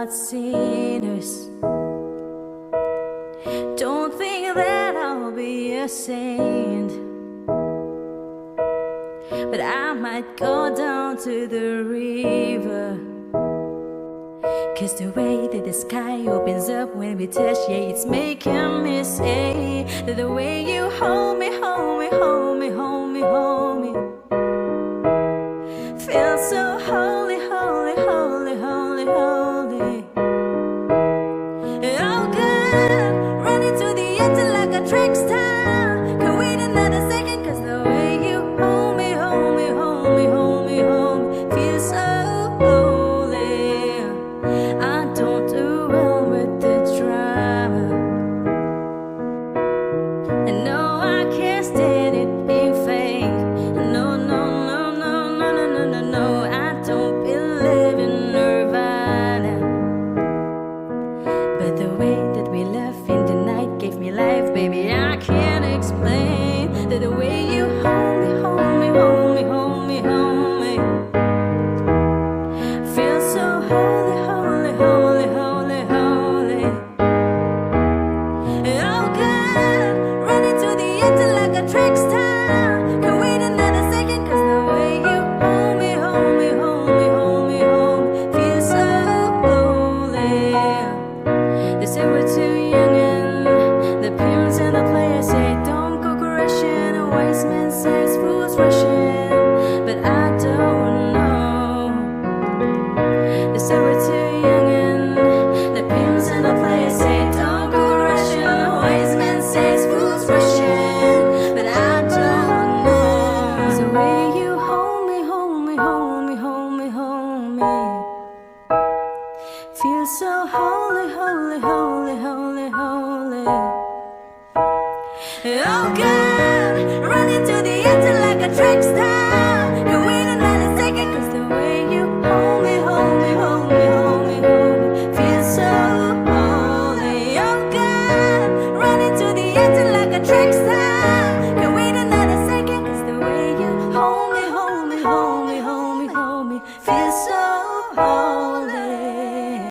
about sinners. Don't think that I'll be a saint, but I might go down to the river. 'Cause the way that the sky opens up when we touch, yeah, it's making me say that the way you hold me, hold me, hold me, hold me, hold me, feels so holy, holy, holy, holy, holy. Oh God, running to the edge like a trick star. Can't wait another second, 'cause the way you hold me, hold me, hold me, hold me, hold me, feels so holy. I don't do well with the drama, and no, I can't stand it being fake. No, no, no, no, no, no, no, no, no, I don't believe in nirvana. But the way that we love in the night gave me life, baby, I can't explain that the way you hold me, hold me, hold me, hold me, hold me, feels so holy, holy, holy, holy, holy. Oh God, running to the edge like a trick star. Can't wait another second, 'cause the way you hold me, hold me, hold me, hold me, hold me, feels so holy. They say we're too young and the pimps and the players say don't go crashing. A wise man says fools rushing, but I don't know. They say we're too young and the pimps and the players say don't go rushing. A wise man says fools rushing, but I don't know. It's the way you hold me, hold me, hold me, hold me, hold me, feels so holy, holy, holy, holy, holy. Oh God, running to the edge like a trick star. Can't wait another second, 'cause the way you hold me, hold me, hold me, hold me, hold me, feels so holy. Oh God, running to the edge like a trick